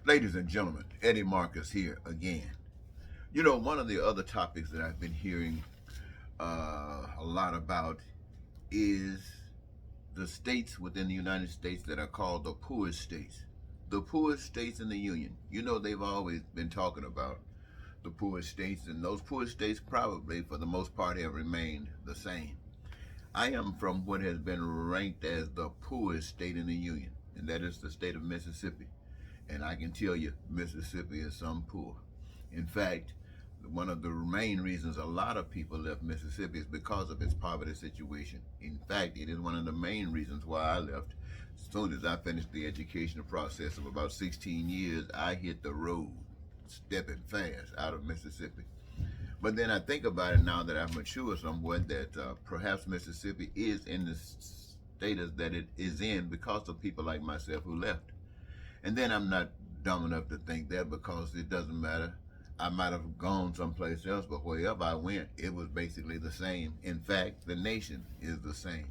Ladies and gentlemen, Eddie Marcus here again. You know, one of the other topics that I've been hearing a lot about is the states within the United States that are called the poorest states. The poorest states in the Union. You know, they've always been talking about the poorest states, and those poorest states probably, for the most part, have remained the same. I am from what has been ranked as the poorest state in the Union, and that is the state of Mississippi. And I can tell you, Mississippi is some poor. In fact, one of the main reasons a lot of people left Mississippi is because of its poverty situation. In fact, it is one of the main reasons why I left. As soon as I finished the educational process of about 16 years, I hit the road, stepping fast out of Mississippi. But then I think about it now that I've matured somewhat that perhaps Mississippi is in the status that it is in because of people like myself who left. And then I'm not dumb enough to think that because it doesn't matter. I might have gone someplace else, but wherever I went, it was basically the same. In fact, the nation is the same.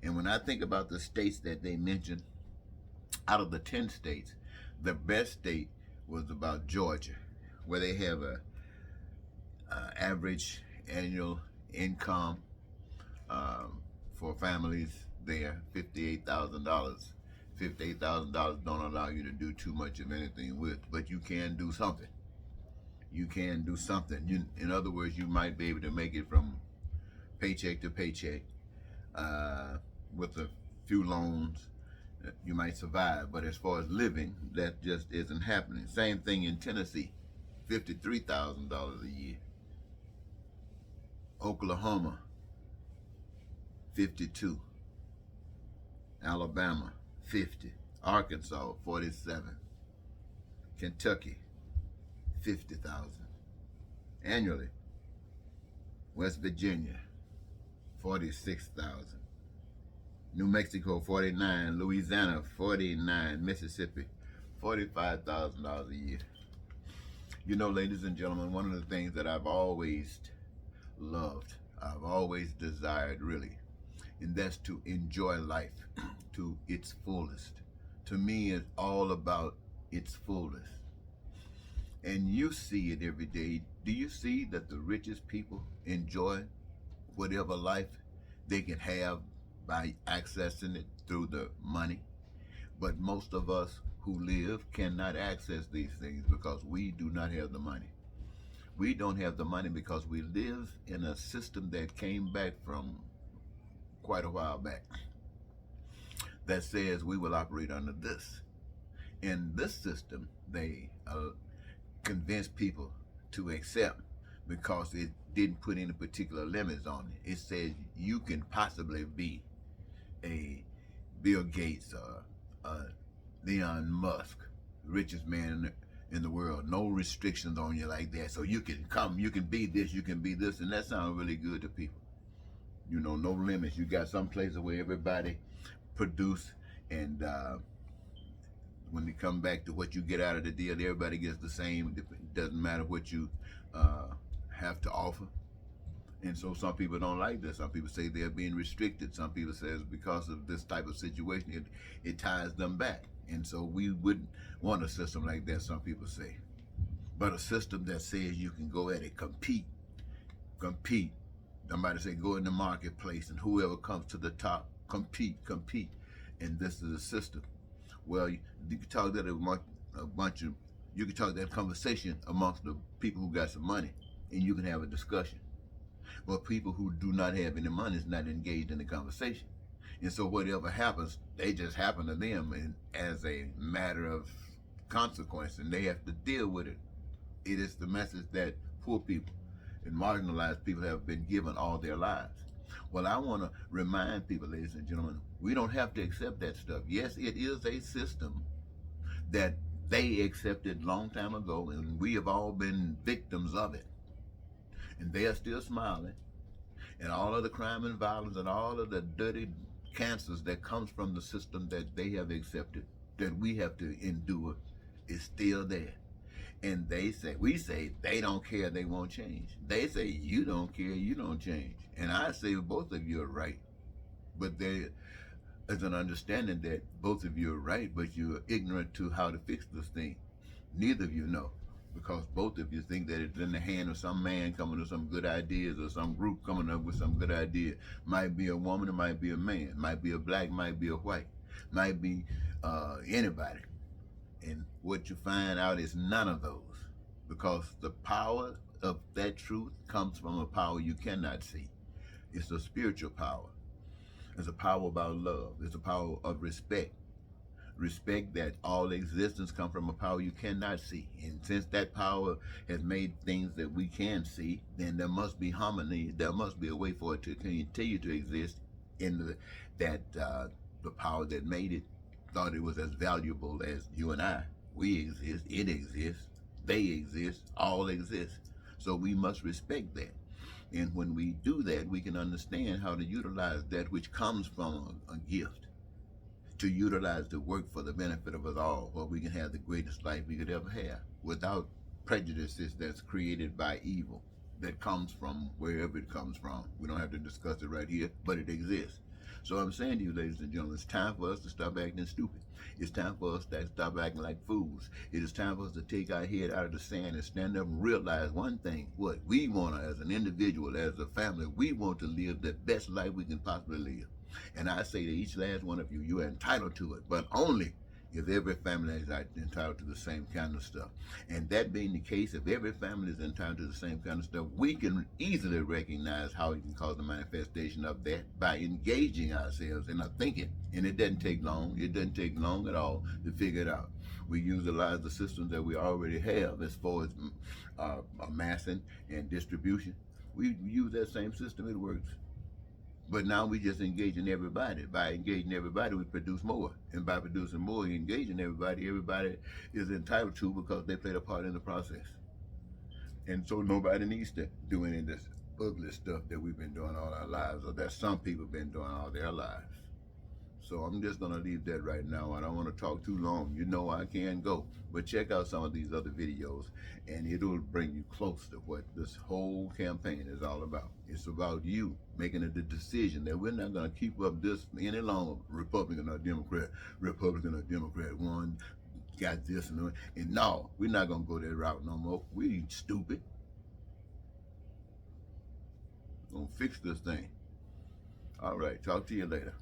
And when I think about the states that they mentioned, out of the 10 states, the best state was about Georgia, where they have a average annual income for families there, $58,000. $58,000 don't allow you to do too much of anything with, but you can do something. You can do something. In other words, you might be able to make it from paycheck to paycheck with a few loans. You might survive, but as far as living, that just isn't happening. Same thing in Tennessee, $53,000 a year. Oklahoma, 52. Alabama, 50. Arkansas, 47. Kentucky, 50,000 annually. West Virginia, 46,000. New Mexico, 49. Louisiana, 49. Mississippi, $45,000 a year. You know, ladies and gentlemen, one of the things that I've always loved, I've always desired really, and that's to enjoy life to its fullest. To me, it's all about its fullest. And you see it every day. Do you see that the richest people enjoy whatever life they can have by accessing it through the money? But most of us who live cannot access these things because we do not have the money. We don't have the money because we live in a system that came back from quite a while back that says we will operate under this. In this system, they convince people to accept because it didn't put any particular limits on it. It says you can possibly be a Bill Gates or Elon Musk, richest man in the world. No restrictions on you like that. So you can come, you can be this, you can be this, and that sounds really good to people. You know, no limits. You got some places where everybody produce, and when they come back to what you get out of the deal, everybody gets the same. It doesn't matter what you have to offer. And so some people don't like this. Some people say they're being restricted. Some people say it's because of this type of situation, it ties them back. And so we wouldn't want a system like that, some people say. But a system that says you can go at it, compete. Somebody say go in the marketplace and whoever comes to the top, compete. And this is a system. Well, you can talk that you can talk that conversation amongst the people who got some money, and you can have a discussion. But people who do not have any money is not engaged in the conversation. And so whatever happens, they just happen to them and as a matter of consequence, and they have to deal with it. It is the message that poor people and marginalized people have been given all their lives. Well, I want to remind people, ladies and gentlemen, we don't have to accept that stuff. Yes, it is a system that they accepted long time ago, and we have all been victims of it. And they are still smiling. And all of the crime and violence and all of the dirty cancers that comes from the system that they have accepted, that we have to endure, is still there. And we say they don't care, they won't change. They say you don't care, you don't change. And I say both of you are right. But there is an understanding that both of you are right, but you're ignorant to how to fix this thing. Neither of you know, because both of you think that it's in the hand of some man coming with some good ideas, or some group coming up with some good idea. Might be a woman, it might be a man, might be a black, might be a white, might be anybody. And what you find out is none of those, because the power of that truth comes from a power you cannot see. It's a spiritual power. It's a power about love. It's a power of respect. Respect that all existence comes from a power you cannot see. And since that power has made things that we can see, then there must be harmony. There must be a way for it to continue to exist in the power that made it thought it was as valuable as you and I. We exist, it exists, they exist, all exist. So we must respect that. And when we do that, we can understand how to utilize that which comes from a gift, to utilize the work for the benefit of us all, where we can have the greatest life we could ever have without prejudices that's created by evil that comes from wherever it comes from. We don't have to discuss it right here, but it exists. So I'm saying to you, ladies and gentlemen, it's time for us to stop acting stupid. It's time for us to stop acting like fools. It is time for us to take our head out of the sand and stand up and realize one thing: what we want as an individual, as a family, we want to live the best life we can possibly live. And I say to each last one of you, you're entitled to it, but only if every family is entitled to the same kind of stuff. And that being the case, if every family is entitled to the same kind of stuff, we can easily recognize how it can cause the manifestation of that by engaging ourselves in our thinking. And it doesn't take long. It doesn't take long at all to figure it out. We utilize the systems that we already have as far as amassing and distribution. We use that same system, it works. But now we just engaging everybody. By engaging everybody, we produce more. And by producing more, engaging everybody, everybody is entitled to, because they played a part in the process. And so nobody needs to do any of this ugly stuff that we've been doing all our lives, or that some people have been doing all their lives. So I'm just going to leave that right now. I don't want to talk too long. You know I can go. But check out some of these other videos, and it'll bring you close to what this whole campaign is all about. It's about you making the decision that we're not going to keep up this any longer. Republican or Democrat. Republican or Democrat. One got this and that. And no, we're not going to go that route no more. We ain't stupid. We're going to fix this thing. All right. Talk to you later.